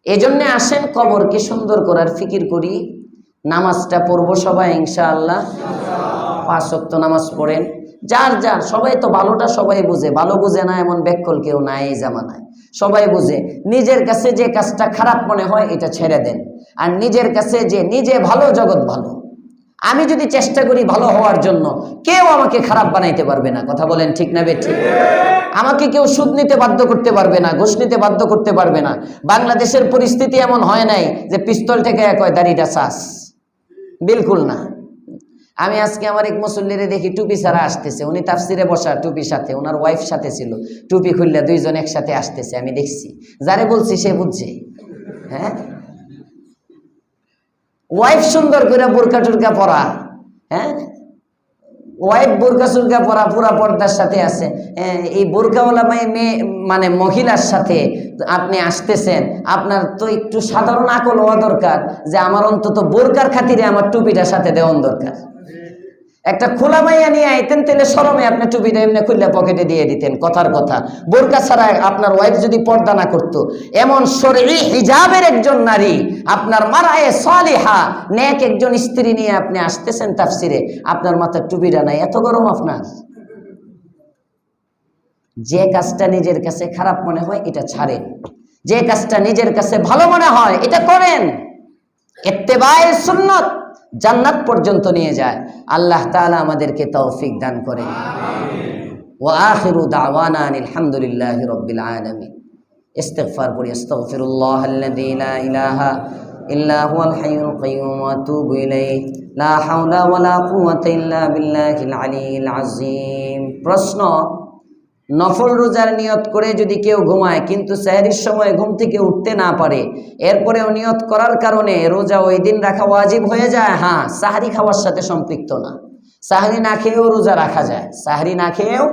এজন্যে আসেন কবরকে সুন্দর করার ফিকির করি, নামাজটা পড়বো সবাই ইনশাআল্লাহ, 5 ওয়াক্ত নামাজ পড়েন, যার যার, সবাই তো ভালোটা সবাই বুঝে, ভালো বুঝে না এমন ব্যাককল কেউ নাই এই জামানায়, সবাই বুঝে। নিজের কাছে যে কাজটা খারাপ মনে হয় এটা ছেড়ে দেন, আর নিজের কাছে যে নিজে ভালো, জগৎ ভালো। আমি যদি চেষ্টা করি ভালো হওয়ার জন্য, কেউ আমাকে খারাপ বানাইতে পারবে না, কথা বলেন ঠিক না বেঠিক? আমাকে কেউ সুদ নিতে বাধ্য করতে পারবে না, ঘুষ নিতে বাধ্য করতে পারবে না। বাংলাদেশের পরিস্থিতি এমন হয় নাই যে পিস্তল থেকে কয় দাড়িটা চাষ, বিলকুল না। আমি আজকে আমার এক মুসল্লিরে দেখি টুপি ছাড়া আসতেছে, উনি তাফসিরে বসা, টুপির সাথে ওনার ওয়াইফ সাথে ছিল, টুপি খুললে 2 জন একসাথে আসতেছে, আমি দেখছি, যারে বলছি সে বুঝছে। হ্যাঁ, ওয়াইফ সুন্দর করে বোরকা টুরকা পরা, হ্যাঁ, ওয়াইফ বোরকা সুরকা পরা, পুরা পর্দার সাথে আছে, এই বোরকাওয়ালা মেয়ে মানে মহিলার সাথে আপনি আসতেছেন, আপনার তো একটু সাধারণ আকল হওয়া দরকার, যে আমার অন্তত বোরকার খাতিরে আমার টুপিটার সাথে দেওয়ান দরকার। একটা খোলা মাইয়া নিয়ে আইতেন, তেলে শরমে আপনি টুপিটা এমনি খুললে পকেটে দিয়ে দিতেন, কথার কথা। বোরকা ছাড়া আপনার ওয়াইফ যদি পর্দা না করতো, এমন শরঈ হিজাবের একজন নারী, আপনার মারায়ে সালিহা নেক একজন স্ত্রী নিয়ে আপনি আসতেছেন তাফসিরে, আপনার মাথার টুপিটা নাই, এত গরম আপনার? যে কাজটা নিজের কাছে খারাপ মনে হয় এটা ছাড়েন, যে কাজটা নিজের কাছে ভালো মনে হয় এটা করেন। ইত্তেবায়ে সুন্নাত জান্নাত পর্যন্ত নিয়ে যায়। আল্লাহ তাআলা আমাদেরকে তৌফিক দান করেন। ওয়া আখিরু দাওয়ানা আলহামদুলিল্লাহি রাব্বিল আলামিন। ইস্তিগফার পড়ি, আস্তাগফিরুল্লাহাল্লাযী লা ইলাহা ইল্লা হুয়াল হাইয়ুল কাইয়্যুম ওয়া আতুবু ইলাইহি লা হাওলা ওয়ালা কুওয়াতা ইল্লা বিল্লাহিল আলিয়্যিল আযীম। প্রশ্ন, নফল রোজার নিয়ত করে যদি কেউ ঘুমায় কিন্তু সেহরির সময় ঘুম থেকে উঠতে না পারে, এরপরেও নিয়ত করার কারণে রোজা ওই দিন রাখা ওয়াজিব হয়ে যায়? হ্যাঁ, সাহরি খাওয়ার সাথে সম্পৃক্ত না, সাহরি না খেয়েও রোজা রাখা যায়, সাহরি না খেয়েও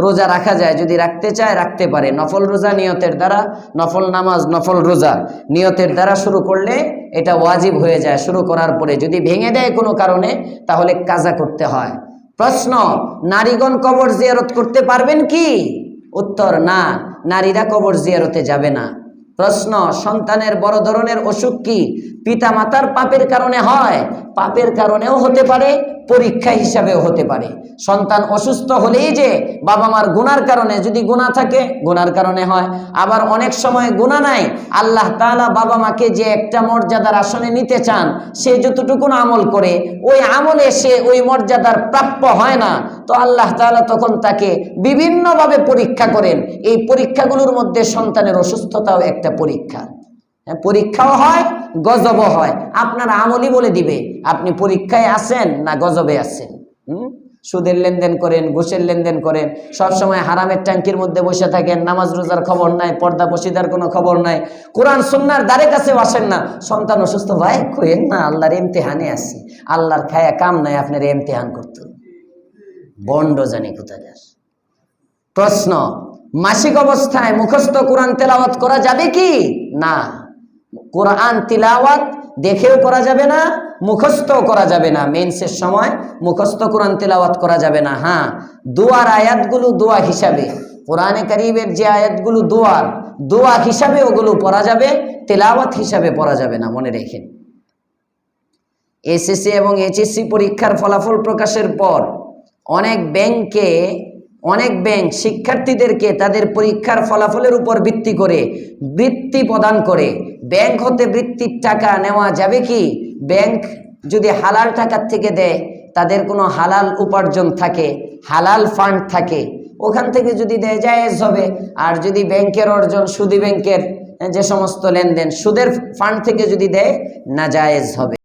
রোজা রাখা যায়, যদি রাখতে চায় রাখতে পারে। নফল রোজা নিয়তের দ্বারা, নফল নামাজ নফল রোজা নিয়তের দ্বারা শুরু করলে এটা ওয়াজিব হয়ে যায়। শুরু করার পরে যদি ভেঙে দেয় কোনো কারণে, তাহলে কাজা করতে হয়। প্রশ্ন, নারীগণ কবর জিয়ারত করতে পারবেন কি? উত্তর, না, নারীরা কবর জিয়ারতে যাবে না। প্রশ্ন, সন্তানের বড় ধরনের অসুখ কি পিতা মাতার পাপের কারণে হয়? পাপের কারণেও হতে পারে, পরীক্ষা হিসাবেও হতে পারে। সন্তান অসুস্থ হলেই যে বাবা মার গুনার কারণে, যদি গুনাহ থাকে গুনার কারণে হয়, আবার অনেক সময় গুনাহ নাই, আল্লাহ তাআলা বাবা মাকে যে একটা মর্যাদার আসনে নিতে চান, সে যতটুকু আমল করে ওই আমলে সে ওই মর্যাদার প্রাপ্য হয় না, তো আল্লাহ তাআলা তখন তাকে বিভিন্নভাবে পরীক্ষা করেন। এই পরীক্ষাগুলোর মধ্যে সন্তানের অসুস্থতাও একটা পরীক্ষা। পরীক্ষাও হয়, গজবও হয়। আপনার আমলই বলে দিবে আপনি পরীক্ষায় আছেন না গজবে আছেন। সুদের লেনদেন করেন, ঘুষের লেনদেন করেন, সবসময় হারামের ট্যাঙ্কির মধ্যে বসে থাকেন, নামাজ রোজার খবর নাই, পর্দা পশিদার কোনো খবর নাই, কোরআন সুন্নাহর দ্বারে কাছেও আসেন না। সন্তান অসুস্থ, ভাই কইেন না আল্লাহর ইমতিহানে আছি, আল্লাহর খায়া কাম নাই আপনার ইমতিহান করতে, বন্ড জানি কোথাকার। প্রশ্ন, মাসিক অবস্থায় মুখস্থ কোরআন তেলাওয়াত করা যাবে কি? না, কোরআন তিলাওয়াত দেখেও করা যাবে না, মুখস্থও করা যাবে না। মেন্সের সময় মুখস্থ কোরআন তিলাওয়াত করা যাবে না। হ্যাঁ, দোয়ার আয়াতগুলো দোয়া হিসাবে, কোরআনে কারীমের যে আয়াতগুলো দোয়া হিসাবে ওগুলো পড়া যাবে, তেলাওয়াত হিসাবে পড়া যাবে না, মনে রেখেন। এসএসসি এবং এইচএসসি পরীক্ষার ফলাফল প্রকাশের পর অনেক ব্যাংক শিক্ষার্থীদেরকে তাদের পরীক্ষার ফলাফলের উপর ভিত্তি করে বৃত্তি প্রদান করে। ব্যাংক হতে বৃত্তির টাকা নেওয়া যাবে কি? ব্যাংক যদি হালাল টাকার থেকে দেয়, তাদের কোনো হালাল উপার্জন থাকে, হালাল ফান্ড থাকে, ওখান থেকে যদি দেয় জায়েজ হবে। আর যদি ব্যাংকের অর্জন, সুদী ব্যাংকের যে সমস্ত লেনদেন, সুদের ফান্ড থেকে যদি দেয়, না জায়েজ হবে।